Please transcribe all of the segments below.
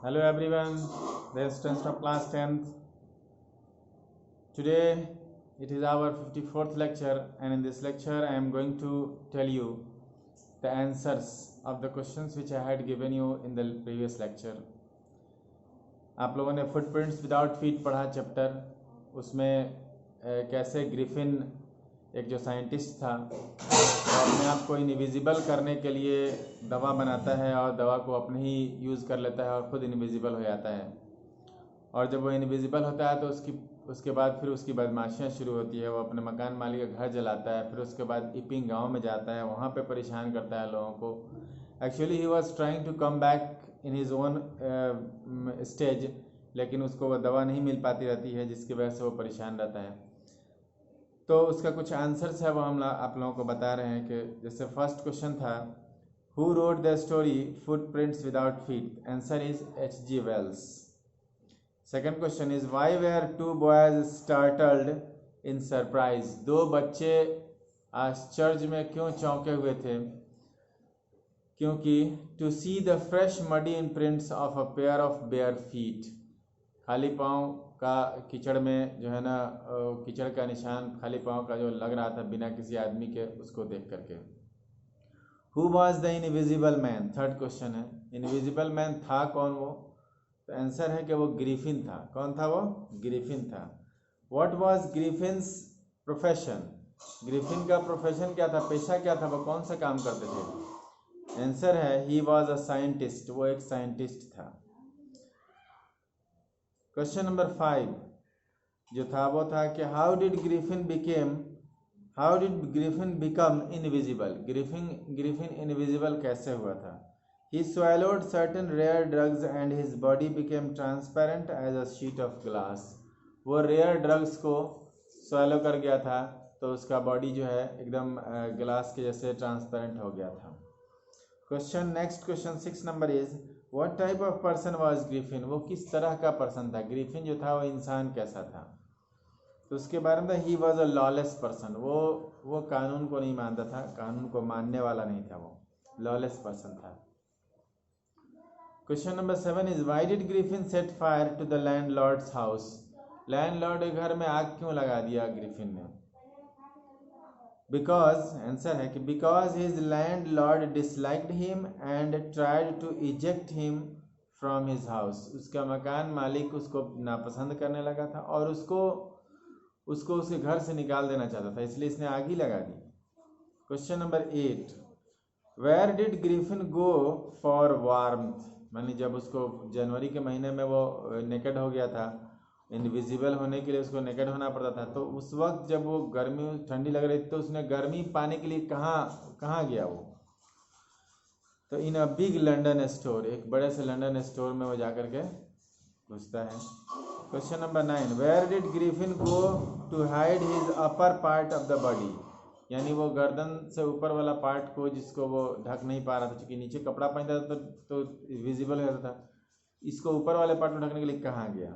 Hello everyone, the students of class 10th. Today it is our 54th lecture, and in this lecture I am going to tell you the answers of the questions which I had given you in the previous lecture. आप लोगों ने footprints without feet पढ़ा chapter, उसमें कैसे Griffin एक जो scientist था वो अपने आप को इनविजिबल करने के लिए दवा बनाता है और दवा को अपने ही यूज़ कर लेता है और ख़ुद इनविजिबल हो जाता है। और जब वो इनविजिबल होता है तो उसके बाद फिर उसकी बदमाशियाँ शुरू होती है। वो अपने मकान मालिक का घर जलाता है, फिर उसके बाद इपिंग गांव में जाता है, वहाँ पे परेशान करता है लोगों को। Actually he was trying to come back in his own stage, लेकिन उसको वो दवा नहीं मिल पाती रहती है, जिसकी वजह से वो परेशान रहता है। तो उसका कुछ आंसर्स है वो हम आप लोगों को बता रहे हैं कि जैसे फर्स्ट क्वेश्चन था, who wrote the story footprints without feet? Answer is H.G. Wells। Second question is why were two boys startled in surprise? दो बच्चे आश्चर्य में क्यों चौंके हुए थे? क्योंकि to see the fresh muddy imprints of a pair of bare feet, खाली पाँव का कीचड़ में जो है ना, कीचड़ का निशान खाली पाँव का जो लग रहा था बिना किसी आदमी के, उसको देख करके। Who was the invisible man? Third question है, इनविजिबल मैन था कौन वो? तो आंसर है कि वो ग्रिफिन था। कौन था वो? ग्रिफिन था। What was Griffin's profession? Griffin का प्रोफेशन क्या था, पेशा क्या था, वो कौन सा काम करते थे? आंसर है ही वाज अ साइंटिस्ट, वो एक साइंटिस्ट था। क्वेश्चन नंबर 5 जो था वो था कि how did Griffin become invisible? Griffin invisible कैसे हुआ था? He swallowed certain rare drugs and his body became transparent as a sheet of glass. वो रेयर ड्रग्स को swallow कर गया था तो उसका बॉडी जो है एकदम ग्लास के जैसे ट्रांसपेरेंट हो गया था। Next question 6 number is what type of person was Griffin? वो किस तरह का पर्सन था? ग्रिफिन जो था वो इंसान कैसा था? तो उसके बारे में he was a lawless person, वो कानून को नहीं मानता था, कानून को मानने वाला नहीं था, वो लॉलेस पर्सन था। Question number 7 is why did Griffin set fire to the landlord's house? Landlord के घर में आग क्यों लगा दिया ग्रिफिन ने? बिकॉज आंसर है कि because his landlord disliked him and tried to eject him from his house. उसका मकान मालिक उसको नापसंद करने लगा था और उसको उसके घर से निकाल देना चाहता था, इसलिए इसने आग ही लगा दी। Question number 8 where did Griffin go for warmth? मान जब उसको जनवरी के महीने में वो नेकेड हो गया था, इनविजिबल होने के लिए उसको नेकेड होना पड़ता था, तो उस वक्त जब वो गर्मी ठंडी लग रही थी तो उसने गर्मी पाने के लिए कहाँ गया वो? तो इन अ बिग लंडन स्टोर, एक बड़े से लंदन स्टोर में वो जा करके घुसता है। Question number 9 where did Griffin go to hide his upper part of the body? यानी वो गर्दन से ऊपर वाला पार्ट को जिसको वो ढक नहीं पा रहा था, क्योंकि नीचे कपड़ा पहनता था तो विजिबल हो जाता था, इसको ऊपर वाले पार्ट को ढकने के लिए कहाँ गया?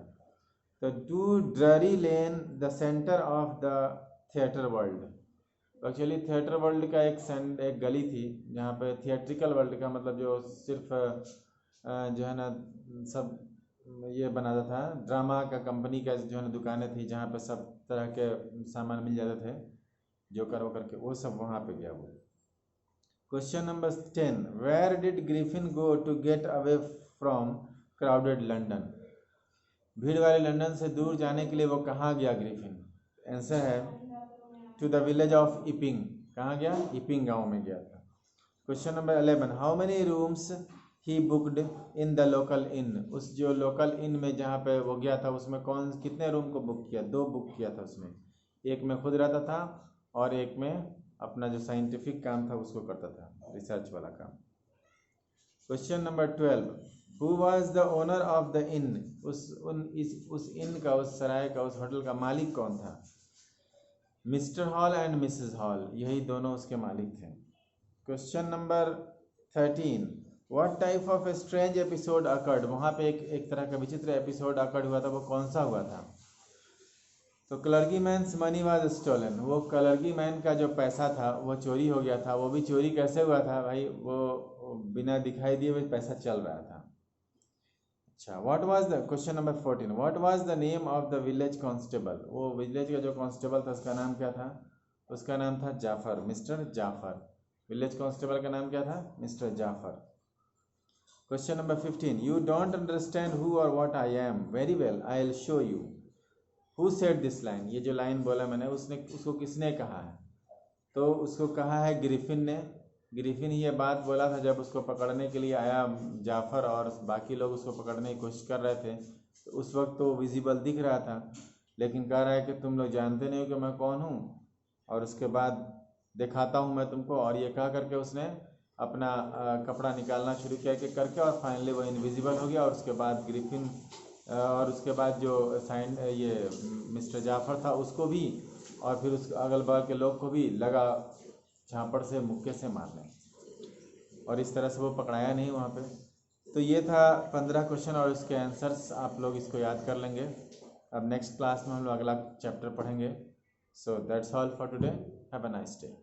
तो to Drury Lane the centre of the theatre world. Actually theatre world का एक गली थी जहाँ पे थिएट्रिकल वर्ल्ड का मतलब जो सिर्फ जो है ना सब ये बनाता था, ड्रामा का कंपनी का जो है ना दुकानें थी जहाँ पे सब तरह के सामान मिल जाते थे, जो करो करके वो सब वहाँ पे गया वो। Question number 10 where did Griffin go to get away from crowded London? भीड़ वाले लंदन से दूर जाने के लिए वो कहाँ गया ग्रिफिन? आंसर है to the village of Iping. कहाँ गया? इपिंग गांव में गया था। Question number 11 how many rooms he booked in the local inn? उस जो लोकल इन में जहाँ पे वो गया था उसमें कितने रूम को बुक किया? 2 बुक किया था उसमें, एक में खुद रहता था और एक में अपना जो साइंटिफिक काम था उसको करता था, रिसर्च वाला काम। Question number 12 who was the owner of the in? उस इन का, उस सराय का, उस होटल का मालिक कौन था? Mister hall and Mrs hall, यही दोनों उसके मालिक थे। Question number 13 what type of strange episode occurred? वहाँ पे एक तरह का विचित्र एपिसोड अकर्ड हुआ था, वो कौन सा हुआ था? तो clergyman's money was stolen, वो क्लर्गी मैन का जो पैसा था वो चोरी हो गया था। वो भी चोरी कैसे हुआ था भाई? वो बिना दिखाई दिए हुए पैसा चल रहा था। अच्छा, what was the question number 14, what was the name of the village constable. वो विलेज का जो कांस्टेबल था उसका नाम क्या था? उसका नाम था Jaffers, Mr Jaffers. Village constable का नाम क्या था? Mr Jaffers. Question number 15, you don't understand who और what I am, very well I will show you. Who said this line, ये जो लाइन बोला मैंने उसको किसने कहा है? तो उसको कहा है ग्रिफिन ने। ग्रिफिन ही ये बात बोला था जब उसको पकड़ने के लिए आया जाफर और बाकी लोग उसको पकड़ने की कोशिश कर रहे थे। तो उस वक्त तो विजिबल दिख रहा था, लेकिन कह रहा है कि तुम लोग जानते नहीं हो कि मैं कौन हूँ, और उसके बाद दिखाता हूँ मैं तुमको। और ये कह करके उसने अपना कपड़ा निकालना शुरू किया कि करके, और फाइनली वो इनविजिबल हो गया। और उसके बाद ग्रिफिन और उसके बाद जो ये मिस्टर जाफर था उसको भी, और फिर उस अगल बगल के लोग को भी लगा झापड़ से मुक्के से मारने, और इस तरह से वो पकड़ाया नहीं वहाँ पे। तो ये था 15 क्वेश्चन और इसके आंसर्स, आप लोग इसको याद कर लेंगे। अब नेक्स्ट क्लास में हम लोग अगला चैप्टर पढ़ेंगे। So that's all for today, have a nice day.